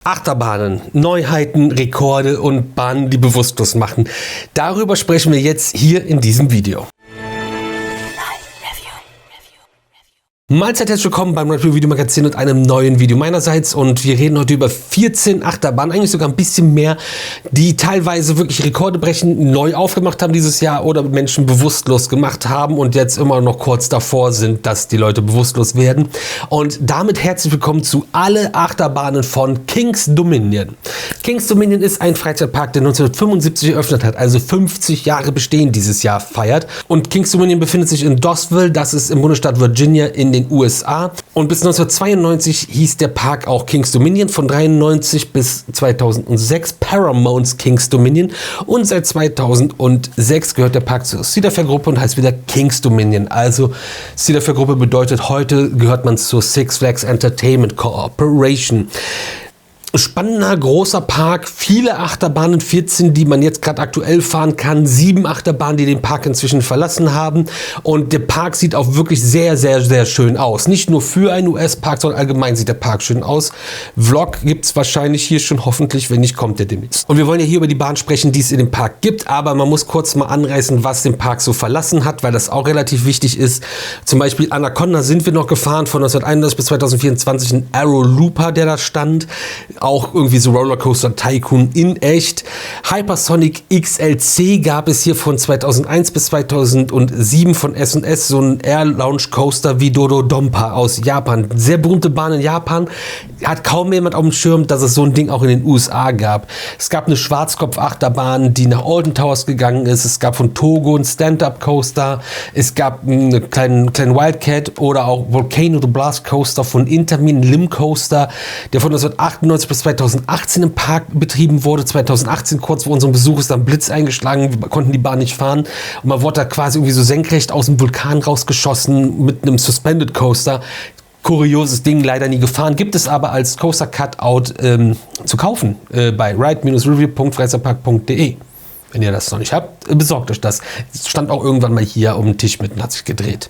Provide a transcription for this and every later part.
Achterbahnen, Neuheiten, Rekorde und Bahnen, die bewusstlos machen. Darüber sprechen wir jetzt hier in diesem Video. Mahlzeit, herzlich willkommen beim Red Bull Video Magazin und einem neuen Video meinerseits, und wir reden heute über 14 Achterbahnen, eigentlich sogar ein bisschen mehr, die teilweise wirklich Rekorde brechen, neu aufgemacht haben dieses Jahr oder Menschen bewusstlos gemacht haben und jetzt immer noch kurz davor sind, dass die Leute bewusstlos werden. Und damit herzlich willkommen zu alle Achterbahnen von Kings Dominion. Kings Dominion ist ein Freizeitpark, der 1975 eröffnet hat, also 50 Jahre Bestehen dieses Jahr feiert. Und Kings Dominion befindet sich in Doswell, das ist im Bundesstaat Virginia in den USA, und bis 1992 hieß der Park auch Kings Dominion, von 1993 bis 2006 Paramount's Kings Dominion, und seit 2006 gehört der Park zur Cedar Fair Gruppe und heißt wieder Kings Dominion. Also Cedar Fair Gruppe bedeutet, heute gehört man zur Six Flags Entertainment Corporation. Spannender, großer Park, viele Achterbahnen, 14, die man jetzt gerade aktuell fahren kann, 7 Achterbahnen, die den Park inzwischen verlassen haben, und der Park sieht auch wirklich sehr, sehr, sehr schön aus. Nicht nur für einen US-Park, sondern allgemein sieht der Park schön aus. Vlog gibt es wahrscheinlich hier schon, hoffentlich, wenn nicht, kommt der demnächst. Und wir wollen ja hier über die Bahn sprechen, die es in dem Park gibt, aber man muss kurz mal anreißen, was den Park so verlassen hat, weil das auch relativ wichtig ist. Zum Beispiel Anaconda sind wir noch gefahren, von 1991 bis 2024, ein Arrow Looper, der da stand. Auch irgendwie so Rollercoaster Tycoon in echt. Hypersonic XLC gab es hier von 2001 bis 2007 von S&S, so ein Air Lounge Coaster wie Dodo Dompa aus Japan. Sehr berühmte Bahn in Japan. Hat kaum jemand auf dem Schirm, dass es so ein Ding auch in den USA gab. Es gab eine Schwarzkopf-Achterbahn, die nach Alton Towers gegangen ist. Es gab von Togo einen Stand-Up Coaster. Es gab einen kleinen Wildcat oder auch Volcano the Blast Coaster von Intamin, Lim Coaster, der von 1998 bis 2018 im Park betrieben wurde. 2018, kurz vor unserem Besuch, ist dann Blitz eingeschlagen, wir konnten die Bahn nicht fahren und man wurde da quasi irgendwie so senkrecht aus dem Vulkan rausgeschossen mit einem Suspended Coaster. Kurioses Ding, leider nie gefahren, gibt es aber als Coaster Cutout zu kaufen bei ride-review.freizeitpark.de. Wenn ihr das noch nicht habt, besorgt euch das. Es stand auch irgendwann mal hier um den Tisch mit und hat sich gedreht.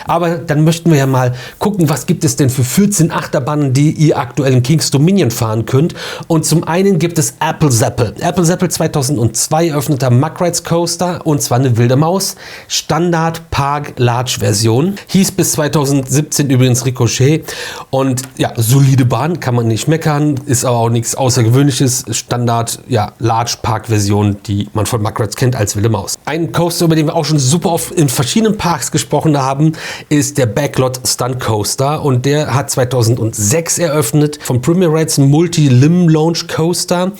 Aber dann möchten wir ja mal gucken, was gibt es denn für 14 Achterbahnen, die ihr aktuell in Kings Dominion fahren könnt. Und zum einen gibt es Apple Zeppel. Apple Zeppel 2002 eröffneter Muck Rides Coaster, und zwar eine wilde Maus. Standard Park Large Version. Hieß bis 2017 übrigens Ricochet. Und ja, solide Bahn, kann man nicht meckern. Ist aber auch nichts Außergewöhnliches. Standard, ja, Large Park Version, die man von Muck Rides kennt als wilde Maus. Ein Coaster, über den wir auch schon super oft in verschiedenen Parks gesprochen haben, ist der Backlot Stunt Coaster, und der hat 2006 eröffnet. Von Premier Rides ein Multi-Limb Launch Coaster.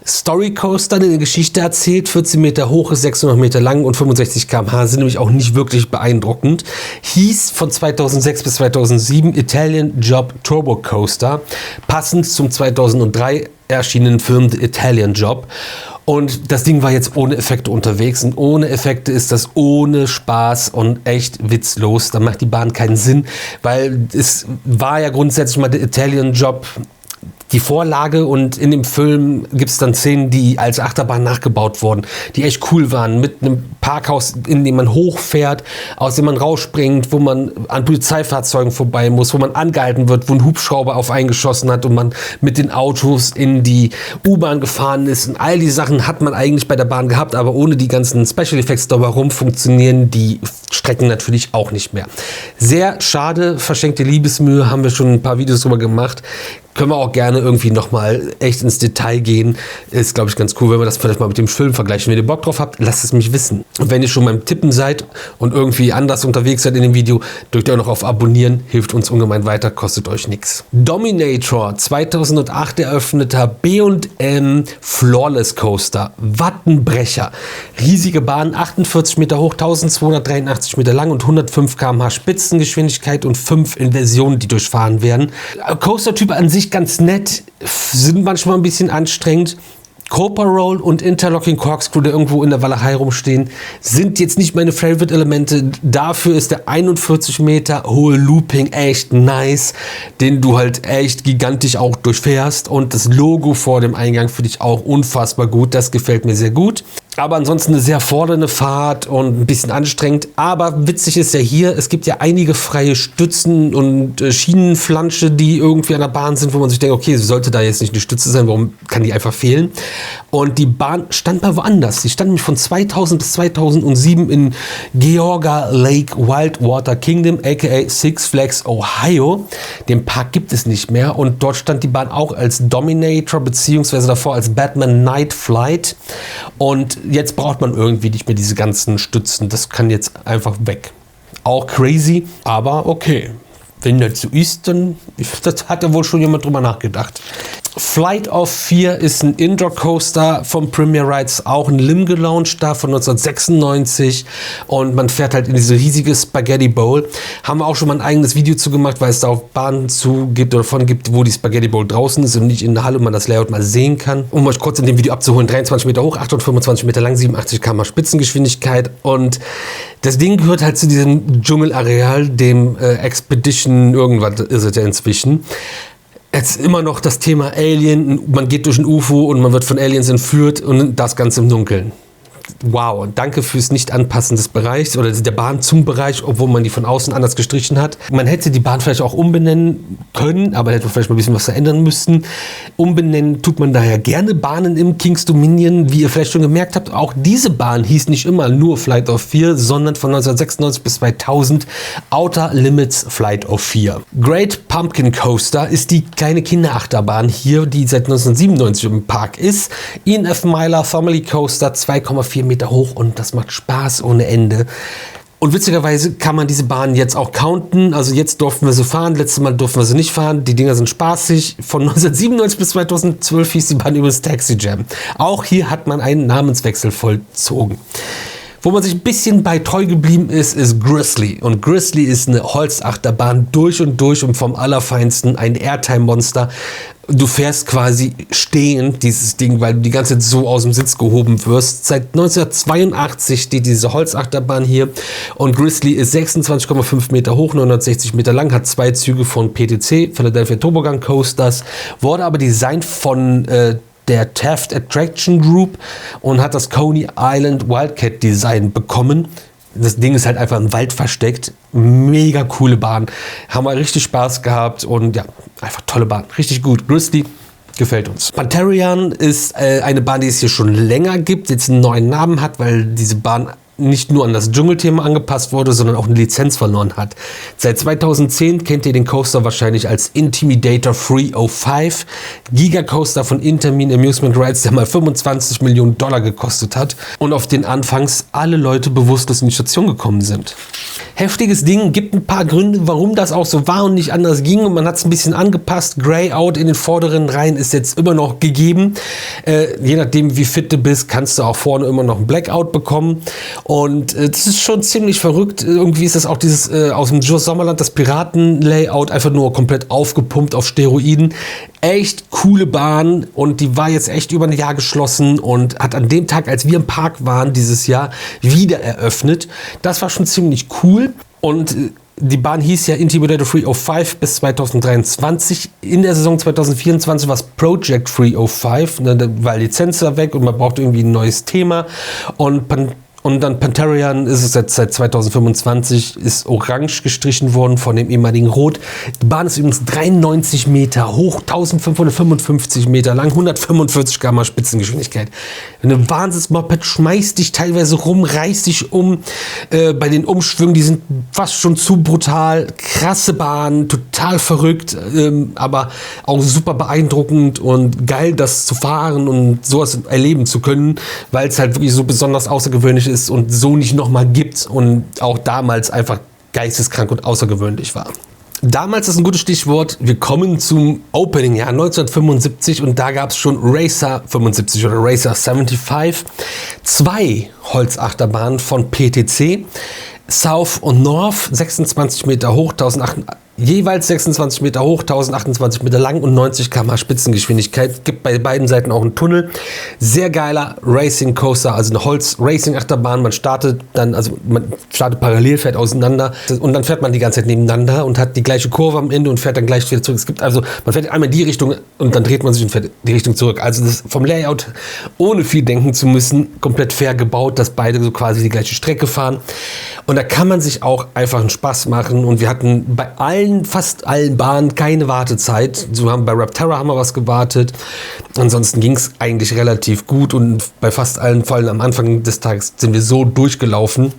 Story Coaster, der eine Geschichte erzählt, 14 Meter hoch, ist 600 Meter lang und 65 km/h, sind nämlich auch nicht wirklich beeindruckend. Hieß von 2006 bis 2007 Italian Job Turbo Coaster, passend zum 2003 erschienenen Film The Italian Job. Und das Ding war jetzt ohne Effekte unterwegs, und ohne Effekte ist das ohne Spaß und echt witzlos. Da macht die Bahn keinen Sinn, weil es war ja grundsätzlich mal der Italian Job die Vorlage, und in dem Film gibt es dann Szenen, die als Achterbahn nachgebaut wurden, die echt cool waren, mit einem Parkhaus, in dem man hochfährt, aus dem man rausspringt, wo man an Polizeifahrzeugen vorbei muss, wo man angehalten wird, wo ein Hubschrauber auf eingeschossen hat und man mit den Autos in die U-Bahn gefahren ist, und all die Sachen hat man eigentlich bei der Bahn gehabt, aber ohne die ganzen Special Effects drumherum funktionieren die Strecken natürlich auch nicht mehr. Sehr schade, verschenkte Liebesmühe, haben wir schon ein paar Videos drüber gemacht. Können wir auch gerne irgendwie nochmal echt ins Detail gehen. Ist, glaube ich, ganz cool, wenn wir das vielleicht mal mit dem Film vergleichen. Wenn ihr Bock drauf habt, lasst es mich wissen. Und wenn ihr schon beim Tippen seid und irgendwie anders unterwegs seid in dem Video, drückt ihr auch noch auf Abonnieren, hilft uns ungemein weiter, kostet euch nichts. Dominator, 2008 eröffneter B&M Flawless Coaster, Wattenbrecher. Riesige Bahn, 48 Meter hoch, 1283 Meter lang und 105 km/h Spitzengeschwindigkeit und 5 Inversionen, die durchfahren werden. Coaster-Typ an sich ganz nett, sind manchmal ein bisschen anstrengend. Cobra Roll und Interlocking Corkscrew, der irgendwo in der Walachei rumstehen, sind jetzt nicht meine Favorite-Elemente. Dafür ist der 41 Meter hohe Looping echt nice, den du halt echt gigantisch auch durchfährst. Und das Logo vor dem Eingang finde ich auch unfassbar gut. Das gefällt mir sehr gut. Aber ansonsten eine sehr fordernde Fahrt und ein bisschen anstrengend. Aber witzig ist ja hier, es gibt ja einige freie Stützen und Schienenflansche, die irgendwie an der Bahn sind, wo man sich denkt, okay, sollte da jetzt nicht eine Stütze sein, warum kann die einfach fehlen? Und die Bahn stand mal woanders. Die stand nämlich von 2000 bis 2007 in Geauga Lake Wildwater Kingdom, aka Six Flags Ohio. Den Park gibt es nicht mehr und dort stand die Bahn auch als Dominator beziehungsweise davor als Batman Night Flight. Und jetzt braucht man irgendwie nicht mehr diese ganzen Stützen. Das kann jetzt einfach weg. Auch crazy, aber okay. Wenn das so ist, dann das hat ja wohl schon jemand drüber nachgedacht. Flight of 4 ist ein Indoor-Coaster vom Premier Rides, auch ein Lim gelauncht da von 1996 und man fährt halt in diese riesige Spaghetti Bowl. Haben wir auch schon mal ein eigenes Video zu gemacht, weil es da auch Bahnen zu gibt oder von gibt, wo die Spaghetti Bowl draußen ist und nicht in der Halle und man das Layout mal sehen kann. Um euch kurz in dem Video abzuholen, 23 Meter hoch, 825 Meter lang, 87 km/h Spitzengeschwindigkeit und das Ding gehört halt zu diesem Dschungelareal, dem Expedition, irgendwas ist es ja inzwischen. Jetzt immer noch das Thema Alien, man geht durch ein UFO und man wird von Aliens entführt und das Ganze im Dunkeln. Wow, danke fürs Nicht-Anpassen des Bereichs oder der Bahn zum Bereich, obwohl man die von außen anders gestrichen hat. Man hätte die Bahn vielleicht auch umbenennen können, aber hätte man vielleicht mal ein bisschen was verändern müssen. Umbenennen tut man daher gerne Bahnen im Kings Dominion. Wie ihr vielleicht schon gemerkt habt, auch diese Bahn hieß nicht immer nur Flight of 4, sondern von 1996 bis 2000 Outer Limits Flight of 4. Great Pumpkin Coaster ist die kleine Kinderachterbahn hier, die seit 1997 im Park ist. Ian F. Myler Family Coaster, 2,4 Meter hoch und das macht Spaß ohne Ende. Und witzigerweise kann man diese Bahnen jetzt auch counten. Also jetzt durften wir sie fahren, letztes Mal durften wir sie nicht fahren. Die Dinger sind spaßig. Von 1997 bis 2012 hieß die Bahn übrigens Taxi Jam. Auch hier hat man einen Namenswechsel vollzogen. Wo man sich ein bisschen bei treu geblieben ist, ist Grizzly. Und Grizzly ist eine Holzachterbahn durch und vom Allerfeinsten, ein Airtime-Monster. Du fährst quasi stehend dieses Ding, weil du die ganze Zeit so aus dem Sitz gehoben wirst. Seit 1982 steht diese Holzachterbahn hier und Grizzly ist 26,5 Meter hoch, 960 Meter lang, hat 2 Züge von PTC, Philadelphia Toboggan Coasters, wurde aber designt von der Taft Attraction Group und hat das Coney Island Wildcat Design bekommen. Das Ding ist halt einfach im Wald versteckt. Mega coole Bahn. Haben wir richtig Spaß gehabt und ja, einfach tolle Bahn. Richtig gut. Grizzly gefällt uns. Pantherian ist eine Bahn, die es hier schon länger gibt, jetzt einen neuen Namen hat, weil diese Bahn nicht nur an das Dschungelthema angepasst wurde, sondern auch eine Lizenz verloren hat. Seit 2010 kennt ihr den Coaster wahrscheinlich als Intimidator 305, Giga-Coaster von Intermin Amusement Rides, der mal 25 Millionen Dollar gekostet hat und auf den anfangs alle Leute bewusstlos in die Station gekommen sind. Heftiges Ding, gibt ein paar Gründe, warum das auch so war und nicht anders ging und man hat es ein bisschen angepasst. Grey-Out in den vorderen Reihen ist jetzt immer noch gegeben. Je nachdem wie fit du bist, kannst du auch vorne immer noch ein Blackout bekommen. Und das ist schon ziemlich verrückt. Irgendwie ist das auch dieses aus dem Joe Sommerland, das Piraten-Layout, einfach nur komplett aufgepumpt auf Steroiden. Echt coole Bahn und die war jetzt echt über ein Jahr geschlossen und hat an dem Tag, als wir im Park waren dieses Jahr, wieder eröffnet. Das war schon ziemlich cool und die Bahn hieß ja Intimidator 305 bis 2023. In der Saison 2024 war es Project 305, ne, da war Lizenz weg und man braucht irgendwie ein neues Thema und dann Pantherian ist es jetzt seit 2025, ist orange gestrichen worden von dem ehemaligen Rot. Die Bahn ist übrigens 93 Meter hoch, 1555 Meter lang, 145 km/h Spitzengeschwindigkeit. Eine Wahnsinnsmoped, schmeißt dich teilweise rum, reißt dich um. Bei den Umschwüngen, die sind fast schon zu brutal. Krasse Bahn, total verrückt, aber auch super beeindruckend und geil, das zu fahren und sowas erleben zu können, weil es halt wirklich so besonders außergewöhnlich ist und so nicht nochmal gibt und auch damals einfach geisteskrank und außergewöhnlich war. Damals ist ein gutes Stichwort, wir kommen zum Opening-Jahr 1975 und da gab es schon Racer 75 oder Racer 75, 2 Holzachterbahnen von PTC, South und North, 26 Meter hoch, jeweils 26 Meter hoch, 1028 Meter lang und 90 km/h Spitzengeschwindigkeit. Gibt bei beiden Seiten auch einen Tunnel. Sehr geiler Racing Coaster, also eine Holz-Racing-Achterbahn. Man startet parallel, fährt auseinander und dann fährt man die ganze Zeit nebeneinander und hat die gleiche Kurve am Ende und fährt dann gleich wieder zurück. Es gibt also, man fährt einmal in die Richtung und dann dreht man sich und fährt die Richtung zurück. Also das vom Layout, ohne viel denken zu müssen, komplett fair gebaut, dass beide so quasi die gleiche Strecke fahren. Und da kann man sich auch einfach einen Spaß machen. Und wir hatten bei fast allen Bahnen keine Wartezeit. So haben bei Rapterra haben wir was gewartet. Ansonsten ging es eigentlich relativ gut. Und bei fast allen, vor allem am Anfang des Tages, sind wir so durchgelaufen.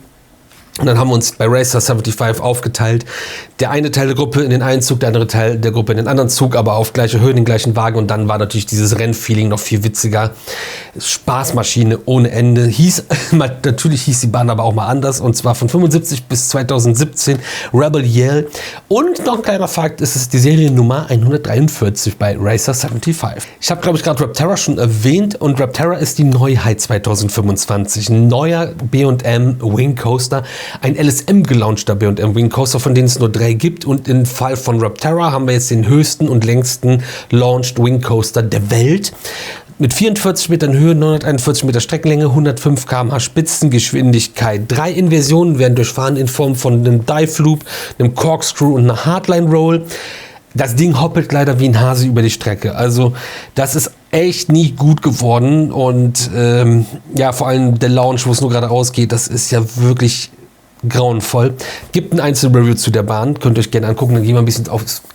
Und dann haben wir uns bei Racer 75 aufgeteilt. Der eine Teil der Gruppe in den einen Zug, der andere Teil der Gruppe in den anderen Zug, aber auf gleiche Höhe, den gleichen Wagen. Und dann war natürlich dieses Rennfeeling noch viel witziger. Spaßmaschine ohne Ende. Natürlich hieß die Bahn aber auch mal anders. Und zwar von 75 bis 2017 Rebel Yell. Und noch ein kleiner Fakt, es ist die Seriennummer 143 bei Racer 75. Ich habe, glaube ich, gerade Rapterra schon erwähnt. Und Rapterra ist die Neuheit 2025. Ein neuer B&M Wing Coaster. Ein LSM gelaunchter B&M Wing Coaster, von denen es nur 3 gibt. Und im Fall von Rapterra haben wir jetzt den höchsten und längsten Launched Wing Coaster der Welt. Mit 44 Metern Höhe, 941 Meter Streckenlänge, 105 km/h Spitzengeschwindigkeit. 3 Inversionen werden durchfahren in Form von einem Dive Loop, einem Corkscrew und einer Hardline Roll. Das Ding hoppelt leider wie ein Hase über die Strecke. Also das ist echt nicht gut geworden. Und vor allem der Launch, wo es nur geradeaus geht, das ist ja wirklich grauenvoll. Gibt ein Einzelreview zu der Bahn, könnt ihr euch gerne angucken, dann gehen wir ein bisschen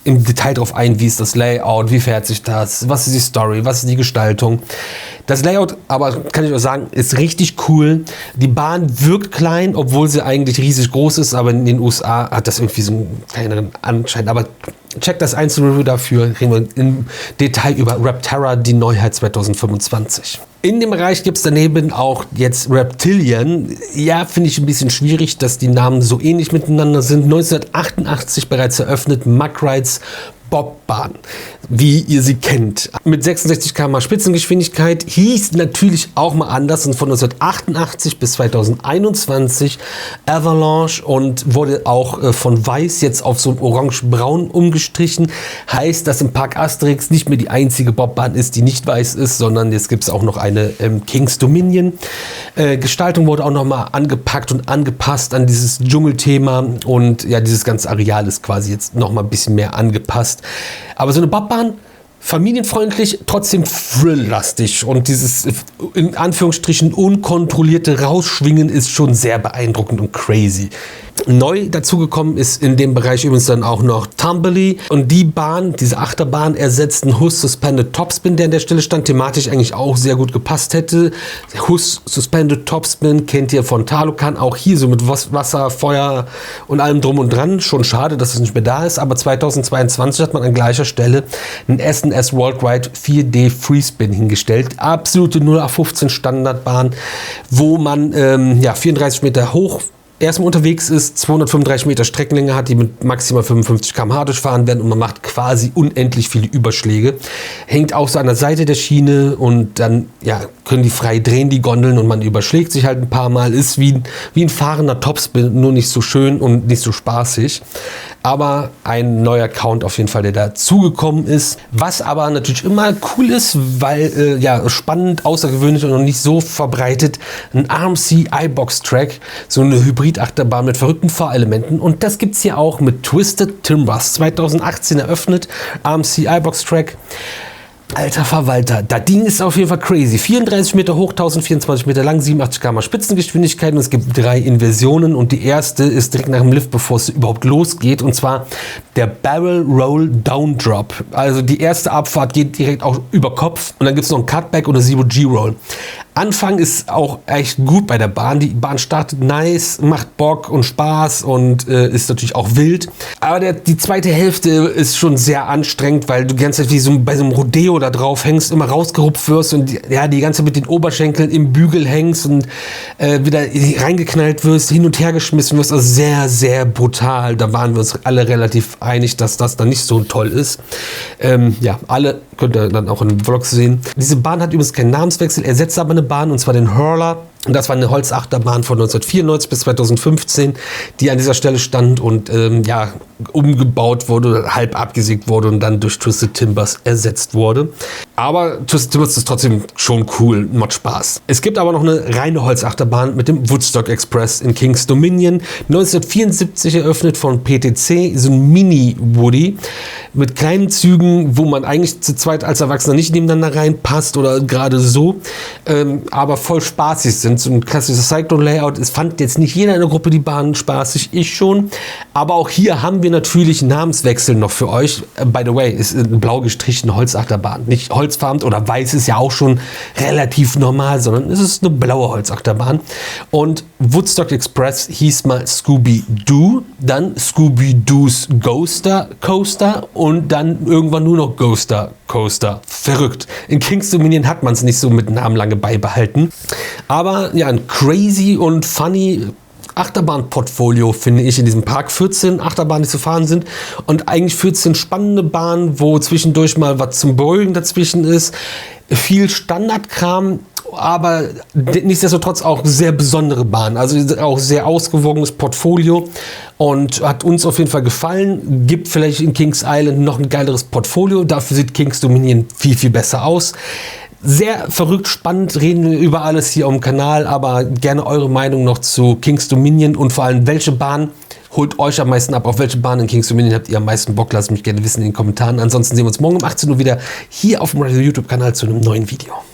im Detail drauf ein, wie ist das Layout, wie fährt sich das, was ist die Story, was ist die Gestaltung. Das Layout, aber kann ich euch sagen, ist richtig cool. Die Bahn wirkt klein, obwohl sie eigentlich riesig groß ist, aber in den USA hat das irgendwie so einen kleineren Anschein. Aber checkt das Einzelreview dafür, reden wir im Detail über Rapterra, die Neuheit 2025. In dem Bereich gibt es daneben auch jetzt Reptilian. Ja, finde ich ein bisschen schwierig, dass die Namen so ähnlich miteinander sind. 1988 bereits eröffnet, Mack Rides Bobbahn, wie ihr sie kennt. Mit 66 km/h Spitzengeschwindigkeit, hieß natürlich auch mal anders und von 1988 bis 2021 Avalanche und wurde auch von weiß jetzt auf so orange-braun umgestrichen. Heißt, dass im Park Asterix nicht mehr die einzige Bobbahn ist, die nicht weiß ist, sondern jetzt gibt es auch noch eine King's Dominion. Gestaltung wurde auch nochmal angepackt und angepasst an dieses Dschungelthema und ja, dieses ganze Areal ist quasi jetzt nochmal ein bisschen mehr angepasst. Aber so eine Bobbahn, familienfreundlich, trotzdem thrill-lastig und dieses in Anführungsstrichen unkontrollierte Rausschwingen ist schon sehr beeindruckend und crazy. Neu dazugekommen ist in dem Bereich übrigens dann auch noch Tumbly und die Bahn, diese Achterbahn ersetzt einen Huss Suspended Topspin, der an der Stelle stand, thematisch eigentlich auch sehr gut gepasst hätte. Huss Suspended Topspin kennt ihr von Talokan, auch hier so mit Wasser, Feuer und allem drum und dran. Schon schade, dass es nicht mehr da ist, aber 2022 hat man an gleicher Stelle einen S&S Worldwide 4D Freespin hingestellt. Absolute 0815 Standardbahn, wo man 34 Meter hoch erstmal unterwegs ist, 235 Meter Streckenlänge hat, die mit maximal 55 km/h durchfahren werden und man macht quasi unendlich viele Überschläge. Hängt auch so an der Seite der Schiene und dann können die frei drehen, die Gondeln, und man überschlägt sich halt ein paar Mal. Ist wie ein fahrender Topspin, nur nicht so schön und nicht so spaßig. Aber ein neuer Count auf jeden Fall, der dazugekommen ist. Was aber natürlich immer cool ist, weil spannend, außergewöhnlich und noch nicht so verbreitet, ein RMC iBox Track, so eine Hybrid-Achterbahn mit verrückten Fahrelementen. Und das gibt es hier auch mit Twisted Timbers. 2018 eröffnet, RMC iBox Track. Alter Verwalter, das Ding ist auf jeden Fall crazy. 34 Meter hoch, 1024 Meter lang, 87 km/h Spitzengeschwindigkeit und es gibt 3 Inversionen und die erste ist direkt nach dem Lift, bevor es überhaupt losgeht, und zwar der Barrel Roll Down Drop. Also die erste Abfahrt geht direkt auch über Kopf und dann gibt es noch einen Cutback oder Zero G-Roll. Anfang ist auch echt gut bei der Bahn. Die Bahn startet nice, macht Bock und Spaß und ist natürlich auch wild. Aber die zweite Hälfte ist schon sehr anstrengend, weil du die ganze Zeit wie bei so einem Rodeo da drauf hängst, immer rausgerupft wirst und die ganze Zeit mit den Oberschenkeln im Bügel hängst und wieder reingeknallt wirst, hin und her geschmissen wirst. Also sehr, sehr brutal. Da waren wir uns alle relativ einig, dass das dann nicht so toll ist. Alle könnt ihr dann auch in den Vlogs sehen. Diese Bahn hat übrigens keinen Namenswechsel, ersetzt aber eine Bahn, und zwar den Hurler. Und das war eine Holzachterbahn von 1994 bis 2015, die an dieser Stelle stand und umgebaut wurde, halb abgesägt wurde und dann durch Twisted Timbers ersetzt wurde. Aber Twisted Timbers ist trotzdem schon cool, macht Spaß. Es gibt aber noch eine reine Holzachterbahn mit dem Woodstock Express in King's Dominion. 1974 eröffnet von PTC, so ein Mini-Woody mit kleinen Zügen, wo man eigentlich zu zweit als Erwachsener nicht nebeneinander reinpasst oder gerade so, aber voll spaßig sind. So ein klassisches Cyclone-Layout. Es fand jetzt nicht jeder in der Gruppe die Bahn spaßig, ich schon. Aber auch hier haben wir natürlich einen Namenswechsel noch für euch. By the way, ist eine blau gestrichene Holzachterbahn. Nicht holzfarben oder weiß ist ja auch schon relativ normal, sondern es ist eine blaue Holzachterbahn. Und Woodstock Express hieß mal Scooby-Doo, dann Scooby-Doo's Ghoster Coaster und dann irgendwann nur noch Ghoster Coaster. Verrückt. In King's Dominion hat man es nicht so mit Namen lange beibehalten. Aber ja, ein crazy und funny Achterbahnportfolio finde ich in diesem Park. 14 Achterbahnen, die zu fahren sind und eigentlich 14 spannende Bahnen, wo zwischendurch mal was zum Beruhigen dazwischen ist. Viel Standardkram, aber nichtsdestotrotz auch sehr besondere Bahnen. Also auch sehr ausgewogenes Portfolio und hat uns auf jeden Fall gefallen. Gibt vielleicht in Kings Island noch ein geileres Portfolio. Dafür sieht King's Dominion viel, viel besser aus. Sehr verrückt, spannend, reden wir über alles hier am Kanal, aber gerne eure Meinung noch zu King's Dominion und vor allem, welche Bahn holt euch am meisten ab, auf welche Bahn in King's Dominion habt ihr am meisten Bock, lasst mich gerne wissen in den Kommentaren. Ansonsten sehen wir uns morgen um 18 Uhr wieder hier auf dem YouTube-Kanal zu einem neuen Video.